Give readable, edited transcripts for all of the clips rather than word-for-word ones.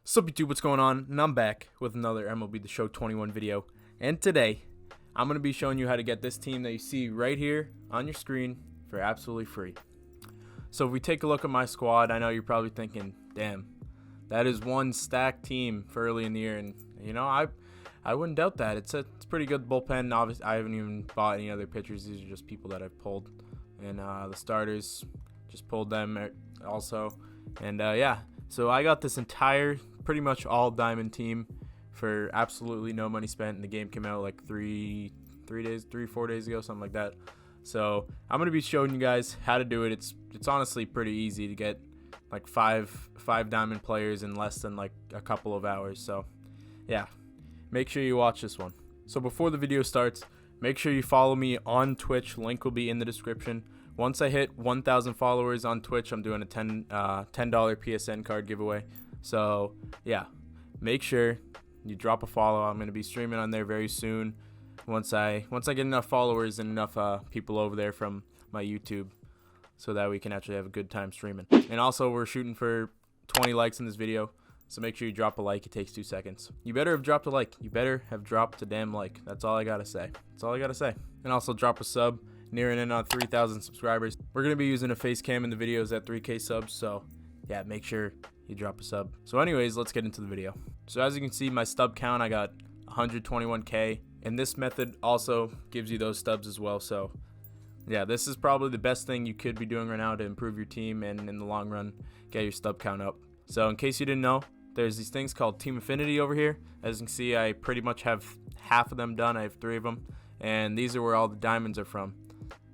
Sup YouTube, what's going on? And I'm back with another MLB The Show 21 video. And today, I'm going to be showing you how to get this team that you see right here on your screen for absolutely free. So if we take a look at my squad, I know you're probably thinking, damn, that is one stacked team for early in the year. And, you know, I wouldn't doubt that. It's pretty good bullpen. Obviously, I haven't even bought any other pitchers. These are just people that I've pulled. And the starters, just pulled them also. And, yeah. So I got this entire, pretty much all diamond team for absolutely no money spent. And the game came out like 4 days ago, something like that. So I'm gonna be showing you guys how to do it. It's honestly pretty easy to get like five diamond players in less than like a couple of hours. So yeah, make sure you watch this one. So before the video starts, make sure you follow me on Twitch. Link will be in the description. Once I hit 1,000 followers on Twitch, I'm doing a $10 PSN card giveaway. So yeah, make sure you drop a follow. I'm going to be streaming on there very soon once I get enough followers and enough people over there from my YouTube, so that we can actually have a good time streaming. And also, we're shooting for 20 likes in this video, so make sure you drop a like. It takes 2 seconds. You better have dropped a like. You better have dropped a damn like. That's all I gotta say. That's all I gotta say. And also drop a sub. Nearing in on 3,000 subscribers. We're going to be using a face cam in the videos at 3K subs, so yeah, make sure you drop a sub. So anyways, let's get into the video. So as you can see, my stub count, I got 121K, and this method also gives you those stubs as well. So yeah, this is probably the best thing you could be doing right now to improve your team and in the long run get your stub count up. So in case you didn't know, there's these things called team affinity over here. As you can see, I pretty much have half of them done. I have 3 of them, and these are where all the diamonds are from.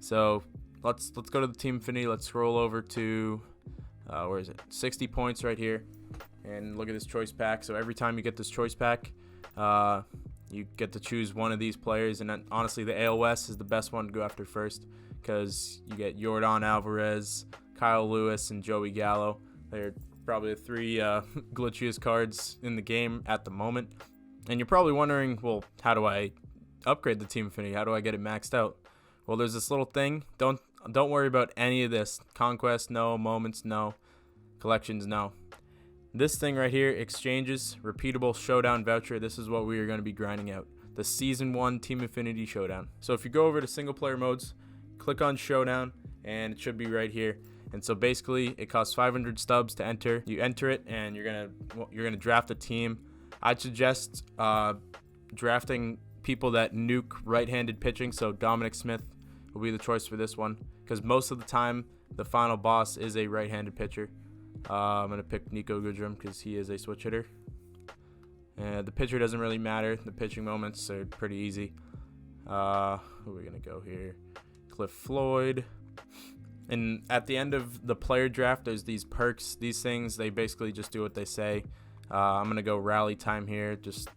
So let's go to the team affinity. Let's scroll over to where is it? 60 points right here, and look at this choice pack. So every time you get this choice pack, you get to choose one of these players. And then, honestly, the AL West is the best one to go after first, because you get Yordan Alvarez, Kyle Lewis, and Joey Gallo. They're probably the 3 glitchiest cards in the game at the moment. And you're probably wondering, well, how do I upgrade the team affinity? How do I get it maxed out? Well, there's this little thing. Don't worry about any of this. Conquest, no. Moments, no. Collections, no. This thing right here, exchanges, repeatable showdown voucher. This is what we are going to be grinding out. The Season 1 Team Affinity Showdown. So if you go over to single player modes, click on Showdown, and it should be right here. And so basically, it costs 500 stubs to enter. You enter it, and you're gonna draft a team. I'd suggest drafting people that nuke right-handed pitching. So Dominic Smith will be the choice for this one, because most of the time the final boss is a right-handed pitcher. I'm going to pick Nico Goodrum because he is a switch hitter. And the pitcher doesn't really matter. The pitching moments are pretty easy. Who are we going to go here? Cliff Floyd. And at the end of the player draft, there's these perks. These things, they basically just do what they say. I'm going to go rally time here. Just,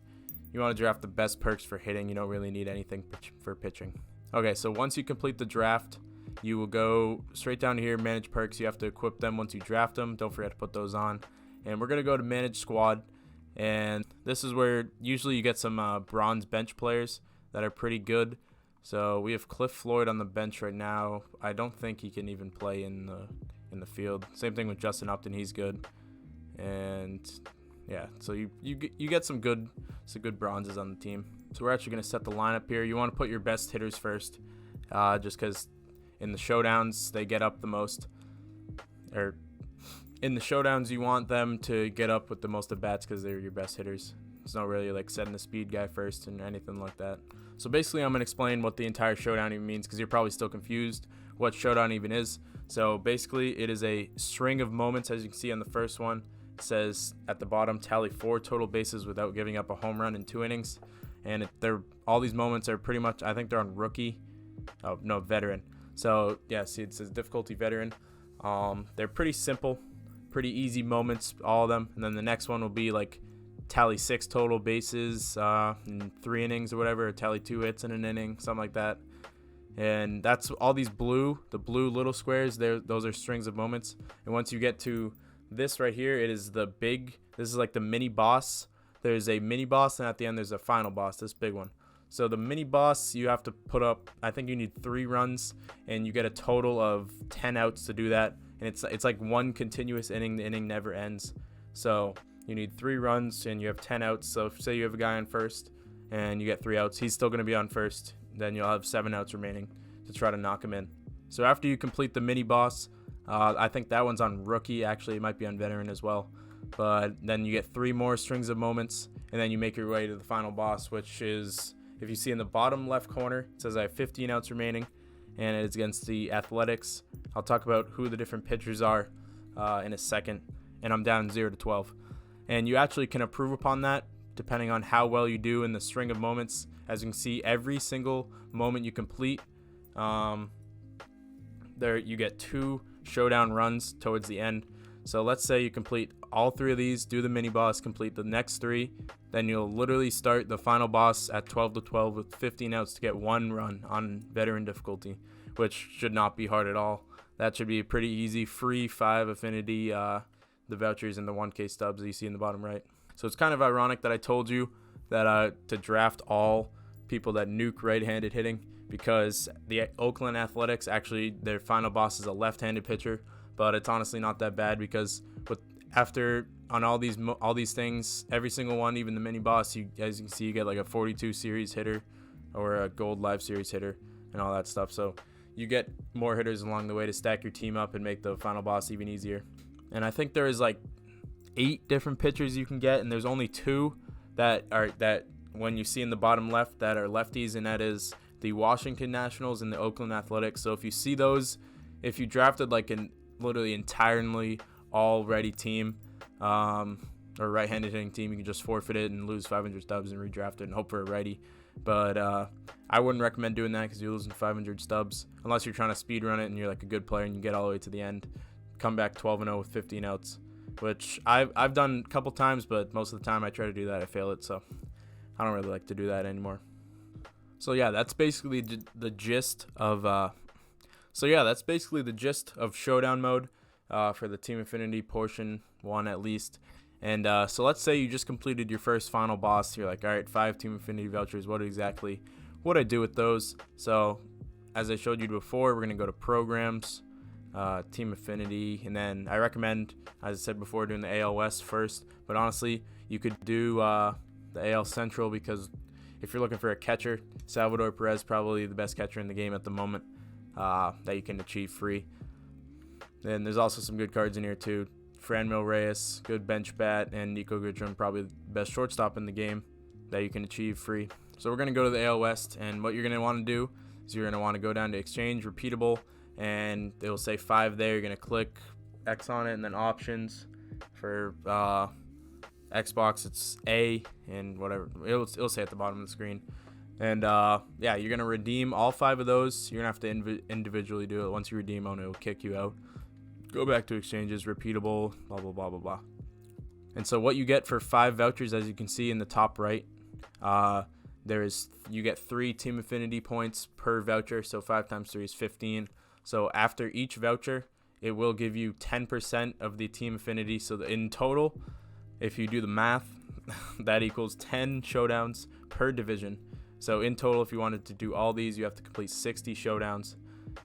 you want to draft the best perks for hitting. You don't really need anything for pitching. Okay, so once you complete the draft, you will go straight down here, manage perks. You have to equip them once you draft them. Don't forget to put those on. And we're going to go to manage squad. And this is where usually you get some bronze bench players that are pretty good. So we have Cliff Floyd on the bench right now. I don't think he can even play in the field. Same thing with Justin Upton. He's good. And yeah, so you get some good bronzes on the team. So we're actually going to set the lineup here. You want to put your best hitters first, just because in the showdowns they get up the most. Or in the showdowns you want them to get up with the most at bats because they're your best hitters. It's not really like setting the speed guy first and anything like that. So basically I'm going to explain what the entire showdown even means, because you're probably still confused what showdown even is. So basically it is a string of moments. As you can see on the first one, it says at the bottom, tally 4 total bases without giving up a home run in 2 innings. And all these moments are pretty much, I think they're on rookie. Oh, no, veteran. So, yeah, see, it says difficulty veteran. They're pretty simple, pretty easy moments, all of them. And then the next one will be like tally 6 total bases in 3 innings or whatever, or tally 2 hits in an inning, something like that. And that's all these the blue little squares, those are strings of moments. And once you get to this right here, this is like the mini boss. There's a mini boss, and at the end there's a final boss, this big one. So the mini boss, you have to put up, I think you need 3 runs, and you get a total of 10 outs to do that. And it's like one continuous inning. The inning never ends. So you need 3 runs and you have 10 outs. So if, say you have a guy on first and you get 3 outs, he's still going to be on first. Then you'll have 7 outs remaining to try to knock him in. So after you complete the mini boss, I think that one's on rookie. Actually, it might be on veteran as well. But then you get 3 more strings of moments, and then you make your way to the final boss, which is, if you see in the bottom left corner, it says I have 15 outs remaining, and it's against the Athletics. I'll talk about who the different pitchers are in a second, and I'm down 0-12. And you actually can improve upon that depending on how well you do in the string of moments. As you can see, every single moment you complete, there you get 2 showdown runs towards the end. So let's say you complete all 3 of these, do the mini boss, complete the next 3, then you'll literally start the final boss at 12-12 with 15 outs to get 1 run on veteran difficulty, which should not be hard at all. That should be pretty easy. Free 5 affinity, the vouchers and the 1K stubs that you see in the bottom right. So it's kind of ironic that I told you that to draft all people that nuke right-handed hitting, because the Oakland Athletics, actually their final boss is a left-handed pitcher. But it's honestly not that bad, because on all these things, every single one, even the mini boss, as you can see, you get like a 42 series hitter or a gold live series hitter and all that stuff. So you get more hitters along the way to stack your team up and make the final boss even easier. And I think there is like 8 different pitchers you can get, and there's only 2 that when you see in the bottom left that are lefties, and that is the Washington Nationals and the Oakland Athletics. So if you see those, if you drafted like an literally entirely all-ready team or right-handed hitting team, you can just forfeit it and lose 500 stubs and redraft it and hope for a righty. But I wouldn't recommend doing that, because you're losing 500 stubs unless you're trying to speed run it and you're like a good player and you get all the way to the end, come back 12-0 with 15 outs, which I've done a couple times, but most of the time I try to do that, I fail it, so I don't really like to do that anymore. So yeah, that's basically the gist of Showdown mode for the Team Affinity portion 1 at least. And so let's say you just completed your first final boss. You're like, all right, 5 Team Affinity vouchers. What exactly would I do with those? So as I showed you before, we're going to go to Programs, Team Affinity, and then I recommend, as I said before, doing the AL West first. But honestly, you could do the AL Central, because if you're looking for a catcher, Salvador Perez probably the best catcher in the game at the moment that you can achieve free. Then there's also some good cards in here too. Franmil Reyes, good bench bat, and Nico Goodrum, probably the best shortstop in the game that you can achieve free. So we're going to go to the AL West, and what you're going to want to do is you're going to want to go down to Exchange, Repeatable, and it will say 5 there. You're going to click X on it, and then Options. For Xbox, it's A, and whatever. It'll say at the bottom of the screen. And yeah, you're going to redeem all 5 of those. You're going to have to individually do it. Once you redeem one, it will kick you out. Go back to Exchanges, Repeatable, blah, blah, blah, blah, blah. And so what you get for 5 vouchers, as you can see in the top right, you get 3 Team Affinity points per voucher. So 5 times 3 is 15. So after each voucher, it will give you 10% of the Team Affinity. So in total, if you do the math, that equals 10 showdowns per division. So in total, if you wanted to do all these, you have to complete 60 showdowns.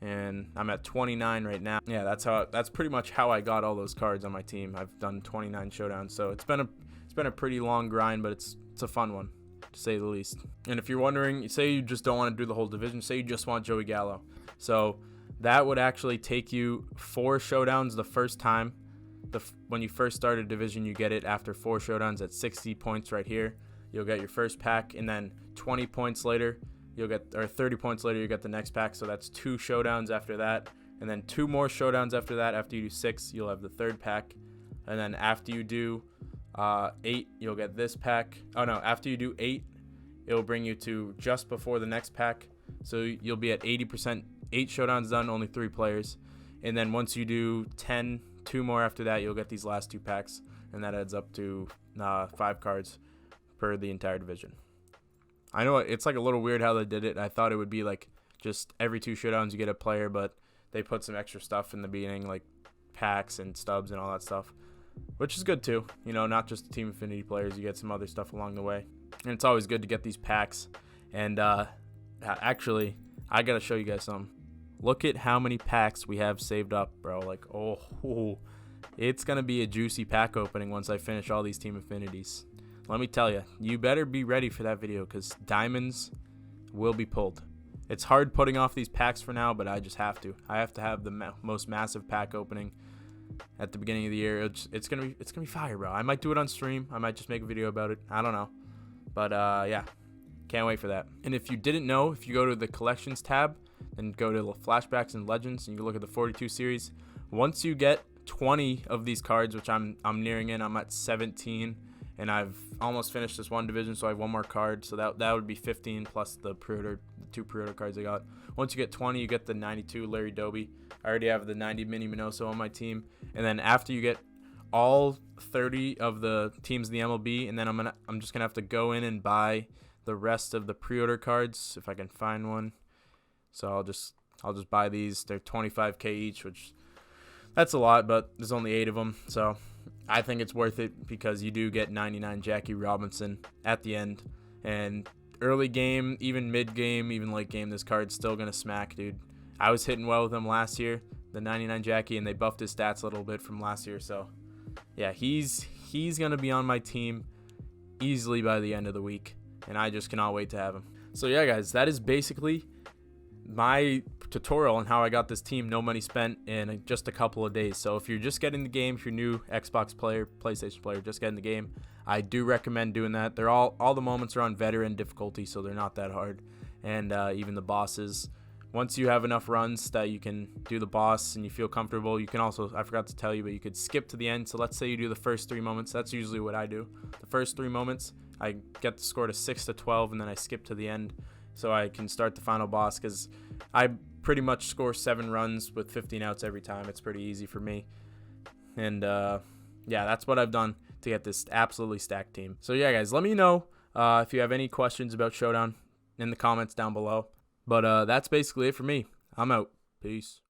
And I'm at 29 right now. Yeah, that's pretty much how I got all those cards on my team. I've done 29 showdowns, so it's been a pretty long grind, but it's a fun one, to say the least. And if you're wondering, say you just don't want to do the whole division, say you just want Joey Gallo, so that would actually take you 4 showdowns the first time. When you first start a division, you get it after 4 showdowns at 60 points right here. You'll get your first pack, and then 20 points later, 30 points later, you get the next pack. So that's 2 showdowns after that, and then 2 more showdowns after that. After you do 6, you'll have the third pack, and then after you do 8, you'll get this pack. Oh no, after you do 8, it'll bring you to just before the next pack. So you'll be at 80%. 8 showdowns done, only 3 players, and then once you do 10, 2 more after that, you'll get these last 2 packs, and that adds up to 5 cards per the entire division. I know it's like a little weird how they did it. I thought it would be like just every 2 showdowns you get a player, but they put some extra stuff in the beginning, like packs and stubs and all that stuff, which is good too. You know, not just the Team Affinity players, you get some other stuff along the way. And it's always good to get these packs. And actually, I got to show you guys some. Look at how many packs we have saved up, bro. Like, oh, it's going to be a juicy pack opening once I finish all these team affinities. Let me tell you, you better be ready for that video because diamonds will be pulled. It's hard putting off these packs for now, but I just have to. I have to have the most massive pack opening at the beginning of the year. It's gonna be fire, bro. I might do it on stream. I might just make a video about it. I don't know, but yeah, can't wait for that. And if you didn't know, if you go to the collections tab and go to the flashbacks and legends, and you can look at the 42 series. Once you get 20 of these cards, which I'm nearing in, I'm at 17. And I've almost finished this one division, so I have one more card. So that would be 15 plus the two pre-order cards I got. Once you get 20, you get the 92 Larry Doby. I already have the 90 Mini Minoso on my team. And then after you get all 30 of the teams in the MLB, and then I'm just gonna have to go in and buy the rest of the pre-order cards if I can find one. So I'll just buy these. They're 25K each, which that's a lot, but there's only 8 of them, so I think it's worth it because you do get 99 Jackie Robinson at the end. And early game, even mid game, even late game, this card's still going to smack, dude. I was hitting well with him last year, the 99 Jackie, and they buffed his stats a little bit from last year. So, yeah, he's going to be on my team easily by the end of the week, and I just cannot wait to have him. So, yeah, guys, that is basically my tutorial on how I got this team, no money spent, in just a couple of days. So if you're just getting the game, if you're new Xbox player, PlayStation player, just getting the game, I do recommend doing that. They're all the moments are on veteran difficulty, so they're not that hard. And even the bosses, once you have enough runs that you can do the boss and you feel comfortable, you can also, I forgot to tell you, but you could skip to the end. So let's say you do the first 3 moments. That's usually what I do. The first 3 moments, I get the score to 6 to 12, and then I skip to the end so I can start the final boss, because I pretty much score 7 runs with 15 outs every time. It's pretty easy for me. And yeah, that's what I've done to get this absolutely stacked team. So yeah, guys, let me know if you have any questions about Showdown in the comments down below. But that's basically it for me. I'm out. Peace.